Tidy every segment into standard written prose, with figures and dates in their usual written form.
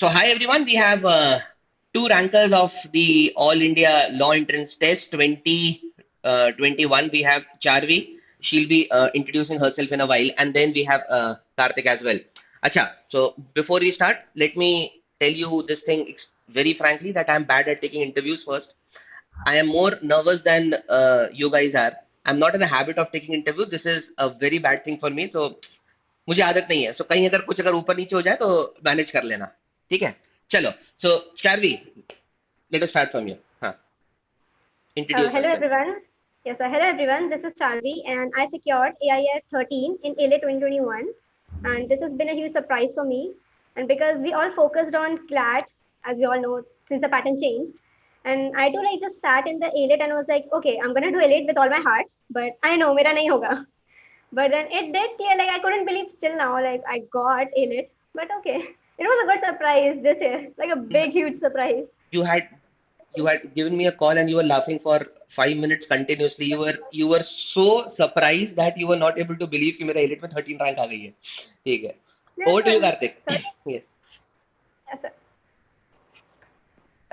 So, hi everyone. We have two rankers of the All India Law Entrance Test 2021. We have Charvi. She'll be introducing herself in a while, and then we have Karthik as well. Acha. So, before we start, let me tell you this thing very frankly that I'm bad at taking interviews first. I am more nervous than you guys are. I'm not in a habit of taking interview. This is a very bad thing for me. So मुझे आदत नहीं है सो कहीं अगर कुछ अगर ऊपर नीचे हो जाए तो मैनेज कर लेना ठीक है चलो so Charvi let us start from you हाँ introduce Hello yourself everyone. Yes, hello everyone. This is Chanvi, and I secured AIF 13 in ALA 2021, and this has been a huge surprise for me. And because we all focused on CLAT, as we all know, since the pattern changed, and I too like just sat in the ALAT and was like, okay, I'm gonna do ALAT with all my heart, but I know mera nahi hoga. But then it did clear, like I couldn't believe still now, like I got ALAT, but okay, it was a good surprise this year, like a big huge surprise. you had you had given me a call and you were laughing for 5 minutes continuously you were so surprised that you were not able to believe कि मेरा elite में 13 rank आ गई है ठीक है Yes, over to you sir. Kartik yes Yes, sir.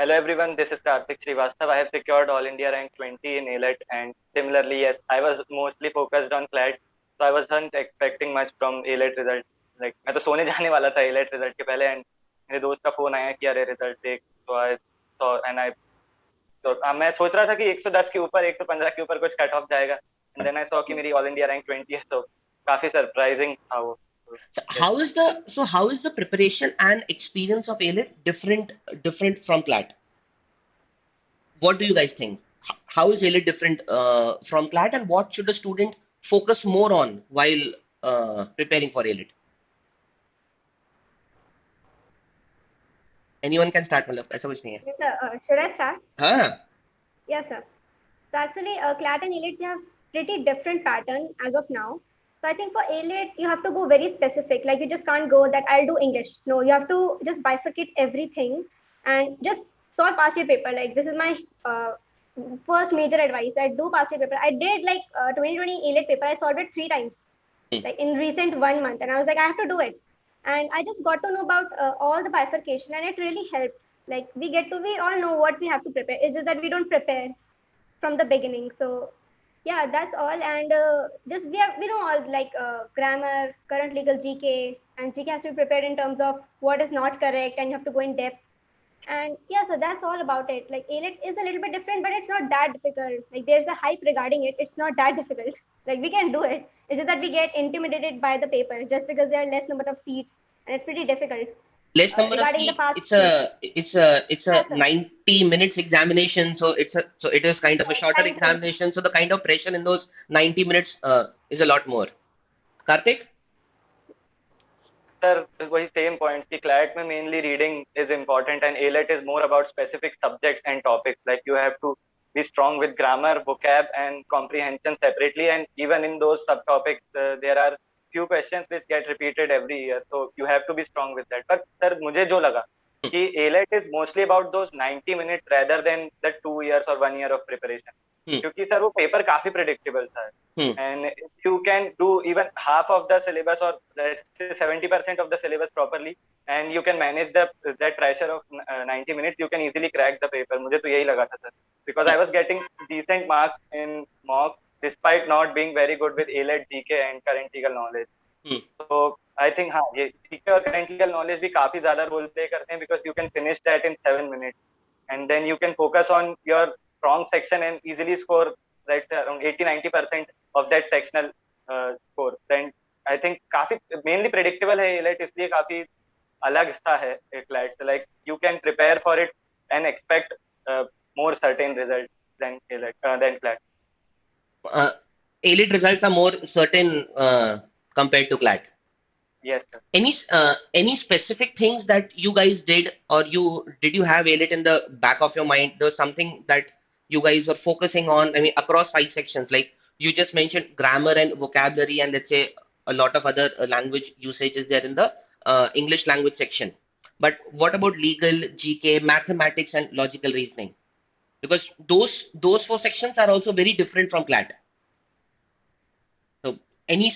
Hello everyone, this is Karthik Srivastav. I have secured All India rank 20 in ALET, and similarly, yes, I was mostly focused on CLAT, so I wasn't expecting much from ALET result. Like मैं तो सोने जाने वाला था ALET result के पहले, and मेरे दोस्त का फोन आया कि अरे रिजल्ट देख, तो आई सॉ एंड आई तो मैं सोच रहा था कि 110 के ऊपर 115 के ऊपर कुछ कट ऑफ जाएगा, एंड देन आई सॉ कि मेरी ऑल इंडिया रैंक 20 है, तो काफी सरप्राइजिंग था वो. so how is the preparation and experience of ALIT different from CLAT? What do you guys think? How is ALIT different from CLAT, and what should a student focus more on while preparing for ALIT? Anyone can start, मतलब ऐसा कुछ नहीं है. Yes, sir. Should I start? हाँ. Yes, sir. So actually, CLAT and ALIT, they have pretty different pattern as of now. So I think for ALIT, you have to go very specific. Like you just can't go that I'll do English. No, you have to just bifurcate everything and just solve past year paper. Like this is my first major advice. I do past year paper. I did like 2020 ALIT paper. I solved it 3 times, like in recent 1 month, and I was like, I have to do it. And I just got to know about all the bifurcation, and it really helped. Like we all know what we have to prepare. It's just that we don't prepare from the beginning. So yeah, that's all. And just we know all like grammar, current legal GK, and GK has to be prepared in terms of what is not correct, and you have to go in depth. And yeah, so that's all about it. Like ALET is a little bit different, but it's not that difficult. Like there's a hype regarding it. It's not that difficult. Like we can do it. It's just that we get intimidated by the paper just because there are less number of seats, and it's pretty difficult. Less number of Regarding the seats. past It's a yes, sir. 90 minutes examination. So it is kind of a shorter Time frame. examination. So the kind of pressure in those 90 minutes is a lot more. Karthik? Sir वही same point कि CLAT में mainly reading is important and AILET is more about specific subjects and topics like you have to be strong with grammar, vocab and comprehension separately, and even in those subtopics there are few questions which get repeated every year, so you have to be strong with that. But sir मुझे जो लगा कि ALET is mostly about those 90 minutes rather than the 2 years or 1 year of preparation. क्योंकि sir वो paper काफी predictable था, and if you can do even half of the syllabus or let's say 70% of the syllabus properly and you can manage that pressure of 90 minutes, you can easily crack the paper. मुझे तो यही लगा था sir, because I was getting decent marks in mock despite not being very good with ALET, GK and current legal knowledge. So I think हाँ ये GK और current legal knowledge भी काफी ज्यादा रोल प्ले करते हैं because you can finish that in 7 minutes and then you can focus on your strong section and easily score like around 80-90% of that sectional score. Then I think काफी mainly predictable है ALET, इसलिए काफी अलग सा है CLAT. So like you can prepare for it and expect more certain results than CLAT. ALIT results are more certain compared to CLAT. Yes, sir. Any specific things that you guys did, or did you have ALIT in the back of your mind? There was something that you guys were focusing on. I mean, across 5 sections, like you just mentioned, grammar and vocabulary, and let's say a lot of other language usage is there in the English language section. But what about legal, GK, mathematics, and logical reasoning? Because those 4 sections are also very different from CLAT. So any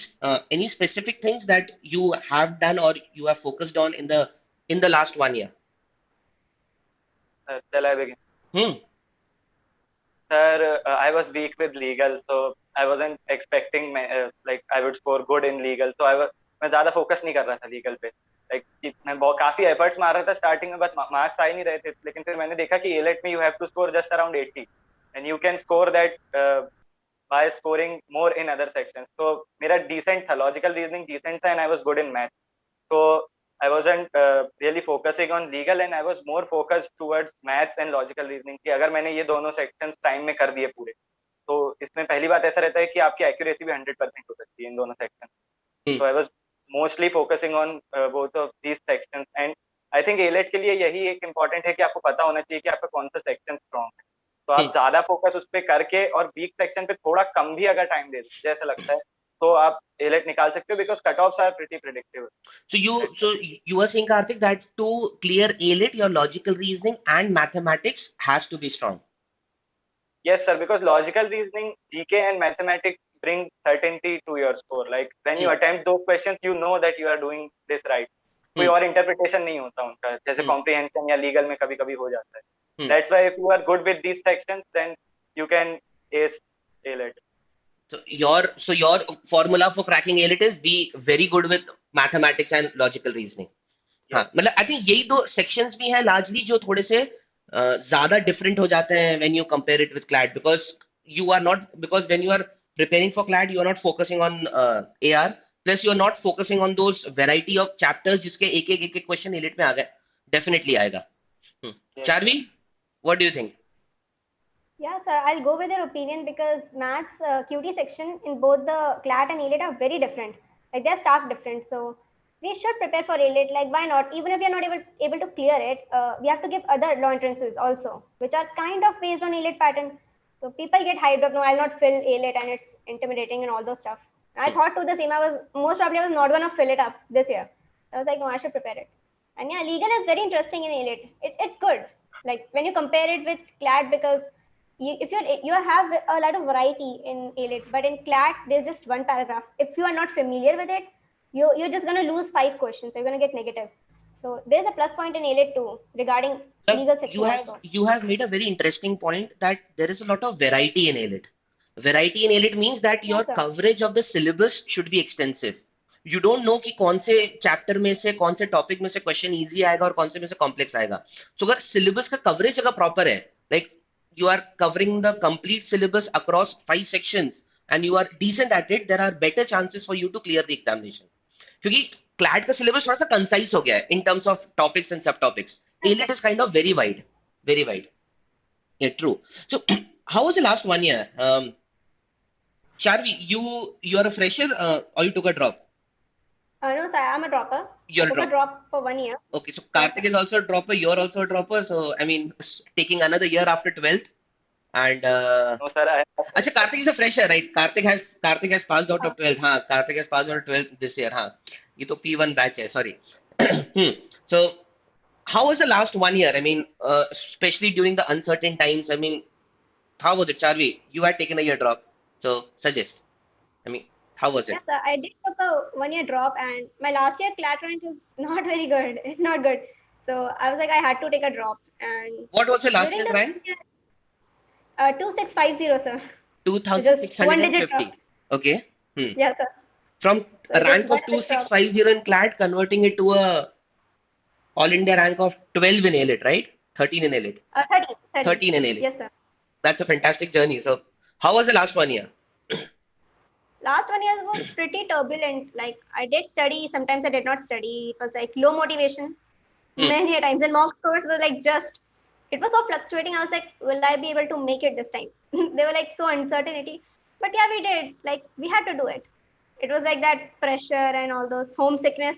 specific things that you have done or you have focused on in the last 1 year? Shall I begin? Hmm. Sir, I was weak with legal, so I wasn't expecting like I would score good in legal. So मैं ज़्यादा focus नहीं कर रहा था legal पे. मैं बहुत काफी एफर्ट्स मार रहा था स्टार्टिंग में, बस मार्क्स आ ही नहीं रहे थे. लेकिन फिर मैंने देखा कि एलेट में you have to score just around 80 and you can score that by scoring more in other sections. So मेरा decent था, logical reasoning decent था, and I was good in math. So I wasn't really focusing on legal, and I was more focused towards maths and logical reasoning कि अगर मैंने ये दोनों sections time में कर दिए पूरे, तो इसमें पहली बात ऐसा रहता है कि आपकी accuracy भी 100% हो सकती है इन दोनों sections. So I was mostly focusing on both of these sections, and I think ALET के लिए यही एक important है कि आपको पता होना चाहिए कि आपका कौन सा section strong है. तो आप ज्यादा फोकस उस पर करके और वीक सेक्शन पे थोड़ा कम भी अगर टाइम दे दीजिए जैसा लगता है, तो आप एलेट निकाल सकते हो, because cut offs are pretty predictable. So you were saying, Karthik, that to clear ALET, your logical reasoning and mathematics has to be strong. Yes, sir, because logical reasoning, GK and mathematics bring certainty to your score. Like when you attempt those questions, you know that you are doing this right. कोई और interpretation नहीं होता उनका, जैसे comprehension या legal में कभी कभी हो जाता है. That's why if you are good with these sections, then you can ace ALET. So your formula for cracking ALET is be very good with mathematics and logical reasoning. हाँ, मतलब I think यही दो sections भी हैं largely जो थोड़े से ज़्यादा different हो जाते हैं when you compare it with CLAT, because when you are preparing for CLAT you are not focusing on AR, plus you are not focusing on those variety of chapters जिसके एक एक question ALET में आ गए, definitely आएगा. Charvi, what do you think? Yeah, sir, I'll go with your opinion because maths QT section in both the CLAT and ALET are very different. Like they're stark different. So we should prepare for ALET. Like why not? Even if you're not able to clear it, we have to give other law entrances also, which are kind of based on ALET pattern. So people get hyped up. No, I'll not fill ALET and it's intimidating and all those stuff. I thought to the same. I was not gonna fill it up this year. I was like, no, I should prepare it. And yeah, legal is very interesting in ALET. It's good. Like when you compare it with CLAT, because if you have a lot of variety in ALET, but in CLAT there's just one paragraph. If you are not familiar with it, you're just going to lose 5 questions. So you're going to get negative. So there's a plus point in ALET too regarding legal section. You have made a very interesting point that there is a lot of variety in ALET. Variety in ALET means that your coverage of the syllabus should be extensive. You don't know कि कौन से chapter में से कौन से topic में से question easy आएगा और कौन से में से कॉम्प्लेक्स आएगा. सो अगर सिलेबस का कवरेज अगर प्रॉपर है, like you are covering the complete syllabus across 5 sections and you are decent at it, there are better chances for you to clear the examination. क्योंकि CLAT का syllabus थोड़ा सा concise हो गया है in terms of topics and subtopics. ALET is kind of very wide, very wide. Yeah, true. So how was the last 1 year? Charvi, you are a fresher or you took a drop? No, sir, I'm a dropper. You're a drop for 1 year. Okay, so Karthik is also a dropper. You're also a dropper. So I mean, taking another year after 12th, and no, sir. Achha, Karthik is a fresher, right? Karthik has passed out of 12th. हाँ, Karthik has passed out of 12th this year. हाँ, ये तो P1 batch है. Sorry. So how was the last 1 year? I mean, especially during the uncertain times. I mean, how was it, Charvi? You had taken a year drop, so suggest. I mean, how was it? Yes, sir, I did take a 1 year drop, and my last year CLAT rank is not very good. It's not good. So I was like, I had to take a drop. And what was your last year's rank? 2650, sir. 2650. Okay. Yes, sir. From a rank of 2650 in CLAT, converting it to a All India rank of 12 in ALET, right? 13 in ALET. 13 in ALET. Yes, sir. That's a fantastic journey. So how was the last 1 year? Last 1 year was pretty turbulent. Like I did study, sometimes I did not study. It was like low motivation many times, and mock scores were like it was so fluctuating. I was like, will I be able to make it this time? They were like so uncertainty, but yeah, we did. Like we had to do it. It was like that pressure and all those homesickness.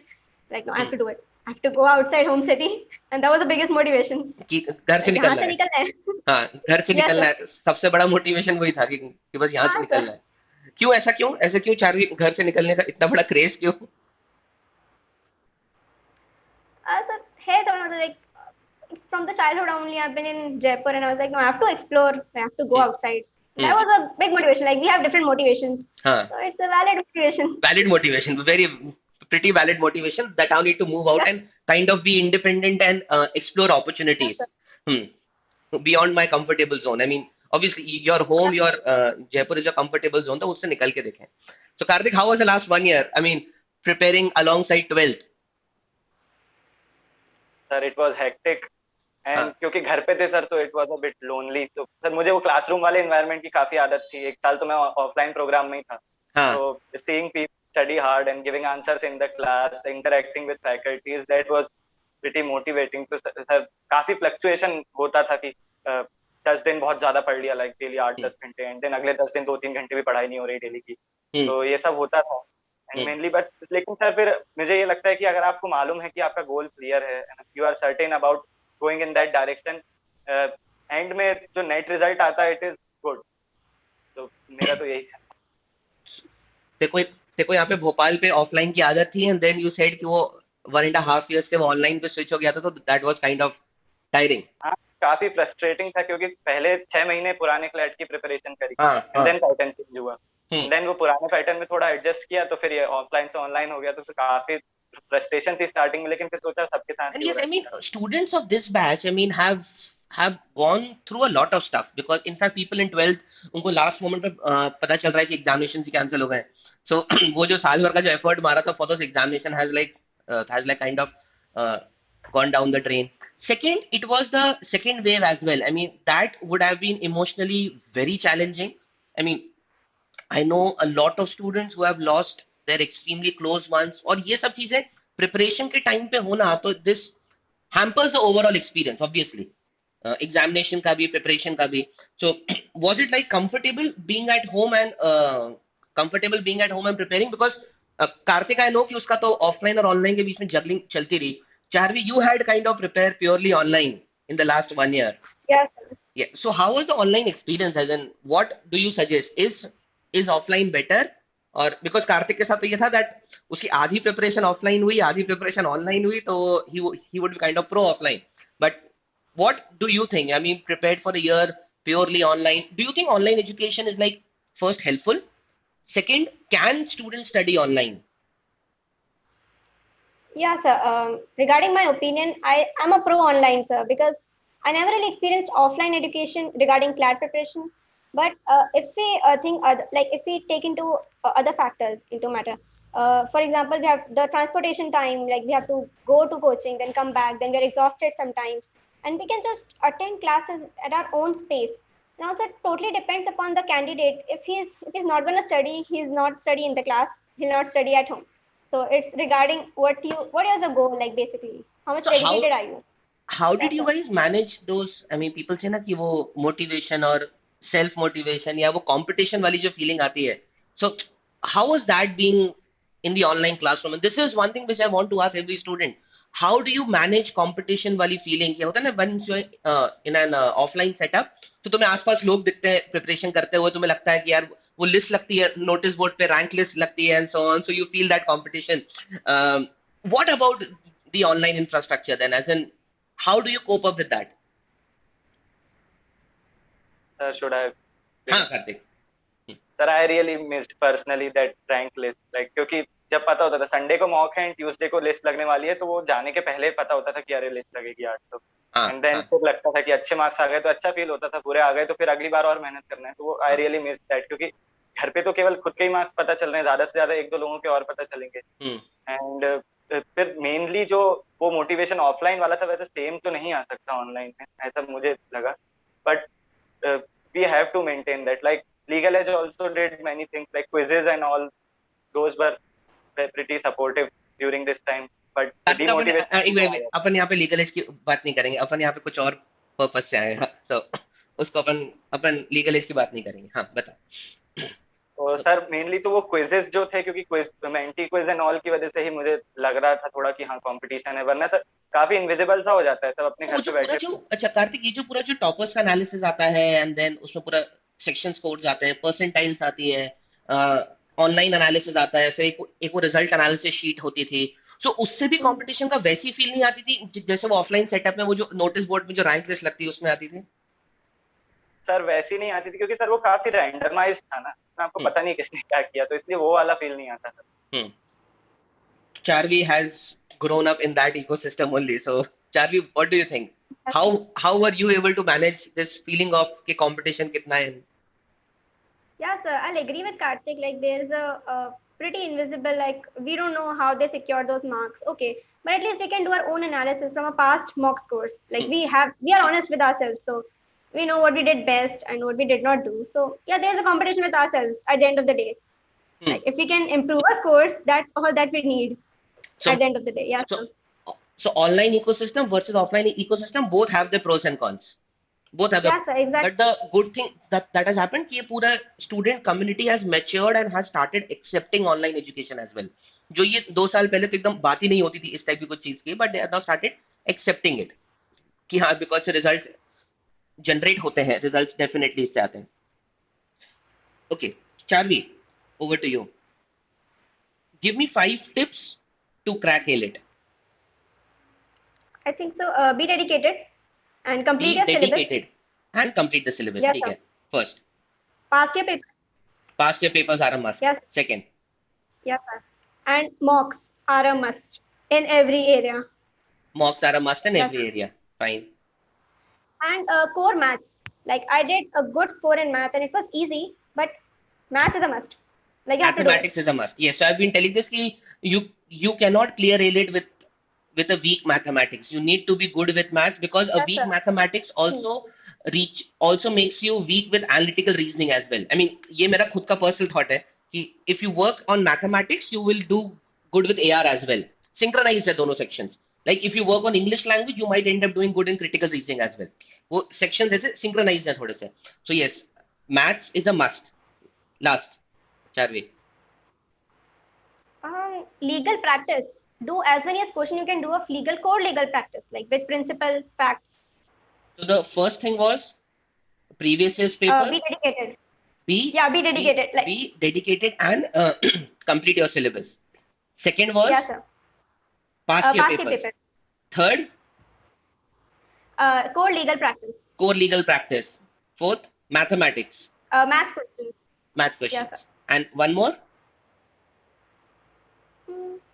Like no, I have to do it. I have to go outside home city, and that was the biggest motivation. कि घर से निकलना है. हाँ, घर से निकलना है. सबसे बड़ा मोटिवेशन वही था कि बस यहाँ से निकलना है. क्यों ऐसा क्यों चार्वी घर से निकलने का इतना बड़ा क्रेज क्यों? Sir, hey, like from the childhood only, I've been in Jaipur, and I was like, no, I have to explore. I have to go outside. That was a big motivation. Like we have different motivations, so it's a valid motivation. Valid motivation, pretty valid motivation that I need to move out and kind of be independent and explore opportunities. beyond my comfortable zone. I mean, obviously your home, your Jaipur is your comfortable zone, तो उससे निकल के देखें. So Karthik, how was the last 1 year? I mean, preparing alongside 12th. Sir it was hectic and हाँ. क्योंकि घर पे थे सर तो it was a bit lonely. तो सर मुझे वो क्लासरूम वाले एनवायरनमेंट की काफी आदत थी. एक साल तो मैं ऑफलाइन प्रोग्राम में ही था. हाँ. तो seeing people study hard and giving answers in the class, interacting with faculties, that was pretty motivating. तो सर काफी फ्लक्चुएशन होता था कि 10 दिन बहुत ज्यादा पढ़ लिया, लाइक डेली 8-10 घंटे, एंड देन अगले 10 दिन 2-3 घंटे भी पढ़ाई नहीं हो रही डेली की. तो ये सब होता था एंड मेनली. बट लेकिन सर फिर मुझे ये लगता है कि अगर आपको मालूम है कि आपका गोल क्लियर है, you are certain about going in that direction, and में जो नेट रिजल्ट आता है इट इज गुड. तो मेरा तो यही है. देखो यहाँ पे भोपाल पे ऑफलाइन की आदत थी, एंड देन यू सेड कि वो 1.5 years से वो ऑनलाइन पे स्विच हो गया था, तो that was kind of tiring. हाँ, काफी फ्रस्ट्रेटिंग था क्योंकि पहले 6 महीने पुराने क्लैट की प्रिपरेशन करी, हाँ. देन पैटर्न चेंज हुआ, देन वो पुराने पैटर्न में थोड़ा एडजस्ट किया, तो फिर ये ऑफलाइन से ऑनलाइन हो गया. तो काफी फ्रस्ट्रेशन थी स्टार्टिंग में, लेकिन फिर सोचा सबके साथ And ही yes, हो I mean, students of this batch, I mean, have gone through a lot of stuff, because in fact people in 12th उनको last moment पे पता चल रहा है कि एग्जामिनेशन ही कैंसिल हो गए. So वो जो साल भर का जो एफर्ट मारा था for those examination has like kind of gone down the drain. Second, it was the second wave as well. I mean, that would have been emotionally very challenging. I mean, I know a lot of students who have lost their extremely close ones, और ये सब चीजें preparation के time पे होना, तो this hampers the overall experience, obviously. Examination का भी, preparation का भी. So was it like comfortable being at home and preparing? Because Karthik, I know कि उसका तो offline और online के बीच में juggling चलती रही. Charvi, you had kind of prepared purely online in the last 1 year. Yes. Yeah. So how was the online experience? As in, what do you suggest? Is offline better? और because Kartik के साथ तो ये था that उसकी आधी preparation offline हुई, आधी प्रिपरेशन ऑनलाइन हुई, तो he would be kind of pro offline. But what do you think? I mean, prepared for a year purely online, do you think online education is like first helpful? Second, can students study online? Yeah, sir. Regarding my opinion, I'm a pro online, sir, because I never really experienced offline education regarding CLAT preparation. But if we if we take into other factors into matter, for example, we have the transportation time. Like we have to go to coaching, then come back, then we're exhausted sometimes, and we can just attend classes at our own space. And also, it totally depends upon the candidate. If he's not going to study, he's not study in the class. He'll not study at home. So it's regarding what is the goal, like basically how much So dedicated are you? How did you guys manage those? I mean, people say ना कि वो motivation और self motivation या वो competition वाली जो feeling आती है. So how was that being in the online classroom? And this is one thing which I want to ask every student. How do you manage competition वाली feeling? क्या होता है ना, once you're in an offline setup, तो तुम्हें आसपास लोग दिखते हैं preparation करते हुए, तुम्हें लगता है कि यार वो लिस्ट लगती है, नोटिस बोर्ड पे रैंक लिस्ट लगती है, and so on, so you feel that competition. What about the online infrastructure then, as in how do you cope up with that? Should I? हाँ Kartik. Sir I really missed personally that rank list, like क्योंकि जब पता होता था Sunday को mock है and Tuesday को list लगने वाली है, तो वो जाने के पहले पता होता था कि अरे लिस्ट लगेगी 800, एंड देन फिर लगता था कि अच्छे मार्क्स आ गए तो अच्छा फील होता था, बुरे आ गए तो फिर अगली बार और मेहनत करना है. तो वो आई रियली मिस दैट, क्योंकि घर पे तो केवल खुद के ही मार्क्स पता चल रहे हैं, ज्यादा से ज्यादा 1-2 लोगों के और पता चलेंगे. एंड फिर मेनली जो वो मोटिवेशन ऑफलाइन वाला था वैसे सेम तो नहीं आ सकता ऑनलाइन में, ऐसा मुझे लगा. But we have to maintain that. Like Legal Edge also did many things like quizzes and all. Those were pretty supportive during this time. But demotivation. अपन यहाँ पे लीगल एज की बात नहीं करेंगे, अपन यहाँ पे कुछ और पर्पस से आए हैं, तो उसको अपन लीगल एज की बात नहीं करेंगे. हाँ बता. तो सर मेनली तो वो क्विजेस जो थे, क्योंकि मेंटी क्विज एंड ऑल की वजह से ही मुझे लग रहा था थोड़ा कि हाँ कंपटीशन है, वरना सर काफी इनविजिबल सा हो जाता है सब अपने घर पे बैठे. अच्छा कार्तिक, ये जो पूरा जो टॉपर्स का एनालिसिस आता है, एंड देन उसमें पूरा सेक्शन स्कोर्स आते हैं, परसेंटाइल्स आती है, ऑनलाइन एनालिसिस आता है, फिर एक वो रिजल्ट एनालिसिस शीट होती थी. सो उससे भी कंपटीशन का वैसी फील नहीं आती थी जैसे वो ऑफलाइन सेटअप में वो जो नोटिस बोर्ड में जो रैंक लिस्ट लगती है उसमें आती थी? सर वैसी नहीं आती थी, क्योंकि सर वो काफी रैंडमाइज्ड था ना, आपको पता नहीं किसने क्या किया, तो इसलिए वो वाला फील नहीं आता था. Charvi has grown up in that ecosystem only, so Charvi, what do you think? How were you able to manage this feeling of कि competition कितना है? Yeah, sir, I'll agree with Karthik. Like, there's a pretty invisible, like, we don't know how they secured those marks. Okay, but at least we can do our own analysis from a past mock scores. Like, we are honest with ourselves. So, we know what we did best and what we did not do. So, yeah, there's a competition with ourselves at the end of the day. Like, if we can improve our scores, that's all that we need So, at the end of the day. Yeah, so, sir. so online ecosystem versus offline ecosystem both have their pros and cons. Both have the, Yeah, sir, exactly. but the good thing that has happened कि ये पूरा student community has matured and has started accepting online education as well. जो ये 2 साल पहले तो एकदम बात ही नहीं होती थी इस टाइप की कुछ चीज की, but they have now started accepting it कि हाँ because से results generate होते हैं, results definitely इससे आते हैं. Okay, Charvi, over to you. Give me 5 tips to crack ALET. I think so. Be dedicated and complete Be your syllabus. dedicated and complete the syllabus. Yes, ठीक sir. है. First, Past year paper. past year papers are a must. Yes. Second, Yes, sir. And mocks are a must in every area. mocks are a must in Yes. every area. Fine. And core maths. Like, I did a good score in math and it was easy, but maths is a must. Like, you have to do it. Mathematics is a must. Yes, so I've been telling this कि you cannot clear ALET with a weak mathematics. You need to be good with maths because a Yes, weak sir. mathematics also makes you weak with analytical reasoning as well. I mean, ये मेरा खुद का personal thought है कि if you work on mathematics, you will do good with AR as well. Synchronized है दोनों sections. Like if you work on English language, you might end up doing good in critical reasoning as well. वो sections ऐसे synchronized है थोड़े से. So yes, maths is a must. Last, Charvi. Legal practice. Do as many as question you can do of core legal practice, like with principle, facts. So the first thing was previous year's papers. Be dedicated. Be dedicated. Be dedicated and complete your syllabus. Second was Yes, sir. past year Past year papers. paper. Third, Core legal practice. core legal practice. Fourth, mathematics, Maths questions. maths questions. Yes, sir. And one more,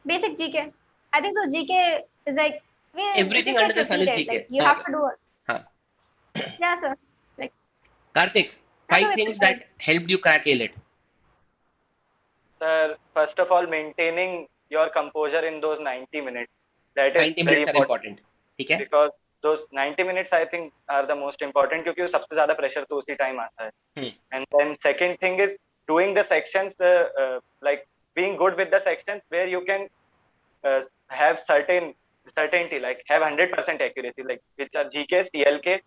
Basic GK. I think so. GK is like everything under the sun is GK. Like, you have to do it. Huh. Yeah, sir. Like, Karthik, 5 things that helped you crack ALET. Sir, first of all, maintaining your composure in those 90 minutes. That is 90 very minutes are important. ठीक है? Because those 90 minutes, I think, are the most important क्योंकि सबसे ज़्यादा pressure तो उसी time आता है. And then second thing is doing the sections, like being good with the sections where you can have certainty, like have 100% accuracy, like which are GK, CLK,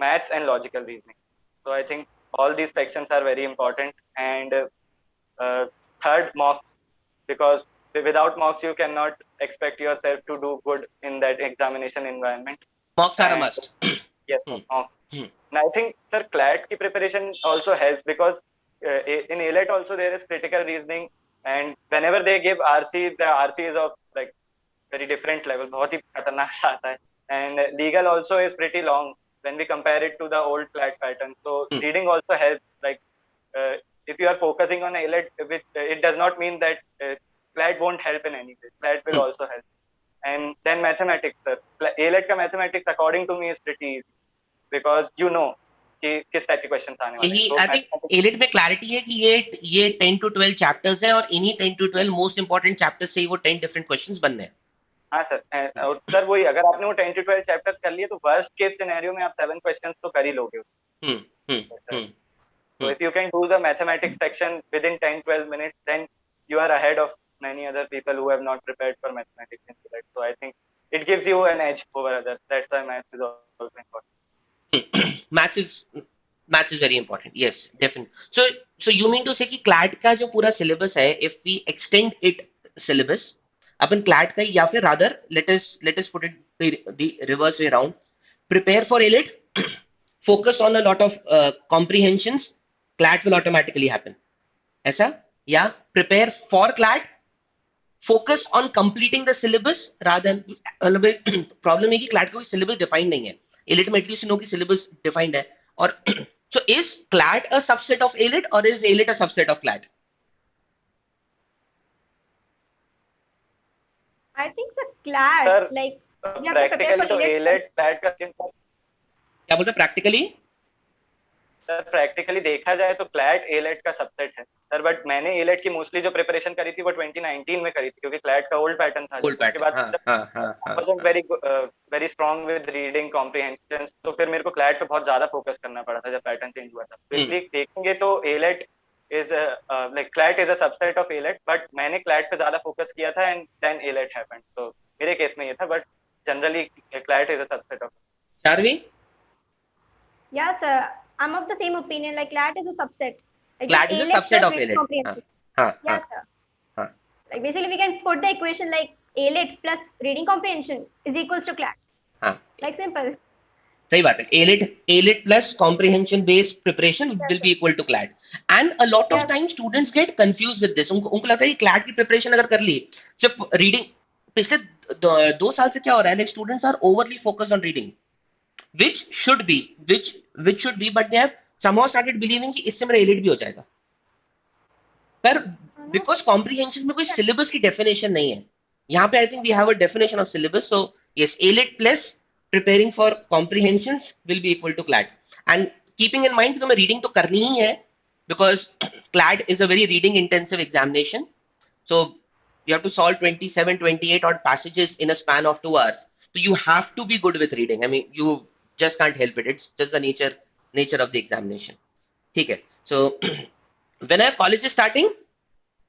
maths, and logical reasoning. So I think all these sections are very important. And third, mocks, because without mocks you cannot expect yourself to do good in that examination environment. Mocks are a must. Yes, mocks. And I think, sir, CLAT ki preparation also helps because in ALET also there is critical reasoning, and whenever they give RC, the RC is of like very different level, बहुत ही खतरनाक सा आता है. And legal also is pretty long when we compare it to the old CLAT pattern. So reading also helps. Like if you are focusing on ALET, which it does not mean that CLAT won't help in any way. CLAT will also help. And then mathematics, sir. ALET का mathematics according to me is pretty easy because you know कि किस type के questions आने वाले हैं. I think ALET में clarity है कि ये 10 to 12 chapters है और इन्हीं 10 to 12 most important chapters से ही वो 10 different questions बनने हैं. हाँ सर, और सर वही अगर आपने वो 10 to 12 चैप्टर्स कर लिए तो वर्स्ट केस सिनेरियो में आप 7 क्वेश्चंस तो कर ही लोगे. So if you can do the mathematics section within 10-12 minutes, then you are ahead of many other people who have not prepared for mathematics in CLAT. So I think it gives you an edge over others. That's why maths is also important. Maths is very important. Yes, definitely. So you mean to say कि CLAT का जो पूरा syllabus है, if we extend it syllabus, upon CLAT का या फिर rather let us put it the reverse way around. Prepare for ALET, focus on a lot of comprehensions, CLAT will automatically happen. ऐसा? या prepare for CLAT, focus on completing the syllabus rather than problem है कि CLAT का कोई syllabus defined नहीं है. ALET में at least you know कि syllabus defined है. और so is CLAT a subset of ALET or is ALET a subset of CLAT? I think the CLAT, Sir, like You have to prepare practically for तो ALET. AILET CLAT का same था। क्या बोलते हैं practically? Sir practically देखा जाए तो CLAT AILET का सबसेट है सर, बट मैंने एलेट की मोस्टली जो प्रिपरेशन करी थी वो 2019 में करी थी, क्योंकि क्लैट का ओल्ड पैटर्न था। ओल्ड उसके पैटर्न, बाद हाँ wasn't very strong with reading comprehension, तो फिर मेरे को क्लैट पे बहुत ज्यादा फोकस करना पड़ा था जब पैटर्न चेंज हुआ था। तो इसलिए देखेंगे तो AILET is like CLAT is a subset of AILET, but मैंने क्लैट पे ज्यादा फोकस किया था एंड देन एलेट हैपेंड। तो मेरे केस में ये था, but generally CLAT is a subset of. चारवी? Yes, I'm of the same opinion. Like CLAT is a subset. Like CLAT just is a ALET subset plus of reading ALET. comprehension. हाँ, Yes, sir. हाँ. Like basically we can put the equation like ALET plus reading comprehension is equals to CLAT. हाँ. Like simple. सही बात है. ALET plus comprehension based preparation will be equal to CLAT. And a lot of times students get confused with this. उनको लगता है कि CLAT की preparation अगर कर ली, सिर्फ reading, पिछले 2 साल से क्या हो रहा है, like students are overly focused on reading, which should be, but they have somehow started believing कि इससे मेरा ALET भी हो जाएगा. पर because comprehension में कोई syllabus की definition नहीं है. यहाँ पे I think we have a definition of syllabus. So yes, ALET plus preparing for comprehensions will be equal to CLAT. And keeping in mind कि तुम्हें reading तो करनी ही है, because CLAT is a very reading intensive examination. So you have to solve 27, 28 odd passages in a span of 2 hours. So you have to be good with reading. I mean, you just can't help it. It's just the nature of the examination. ठीक है. So when our college is starting,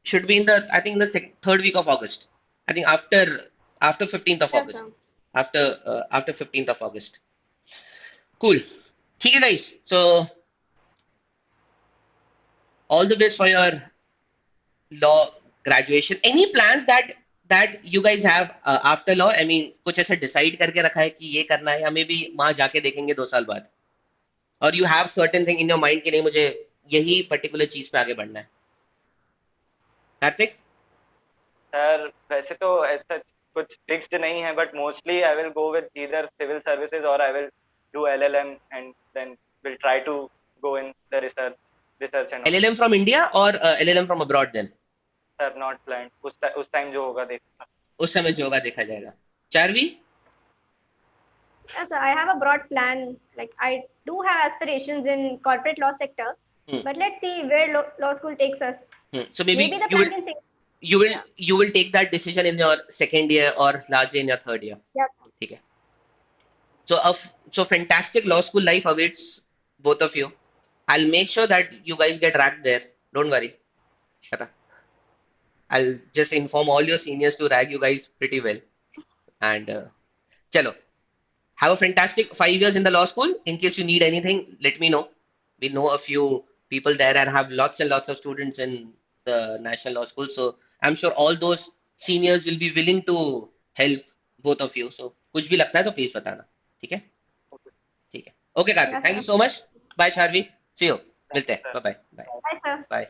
should be in the, I think in the third week of August. I think after 15th of August. After 15th of August. Cool. ठीक है guys. So all the best for your law graduation. Any plans that you guys have after law? I mean, कुछ ऐसा decide करके रखा है कि ये करना है, या maybe वहां जाके देखेंगे 2 साल बाद? Or you have certain thing in your mind कि नहीं मुझे यही particular चीज पे आगे बढ़ना है? कार्तिक? सर वैसे तो ऐसा कुछ फिक्स्ड नहीं है, but mostly I will go with either civil services और I will do LLM and then will try to go in the research and LLM from India or LLM from abroad then? Sir not plan, उस time जो होगा देखा, उस समय जो होगा देखा जाएगा. चारवी? Yes, sir. I have a broad plan. Like I do have aspirations in corporate law sector, but let's see where law school takes us. So maybe the plan can say. you will take that decision in your second year or largely in your third year. Yeah. ठीक है. So fantastic law school life awaits both of you. I'll make sure that you guys get ranked there. Don't worry. I'll just inform all your seniors to rank you guys pretty well. And chalo. Have a fantastic 5 years in the law school. In case you need anything, let me know. We know a few people there and have lots and lots of students in the National Law School. So I'm sure all those seniors will be willing to help both of you. So कुछ भी लगता है तो please बताना. ठीक है? ठीक है. Okay, Karthik. Thank you so much. Bye, Charvi. See you. मिलते हैं. Bye bye. Bye, sir. Bye.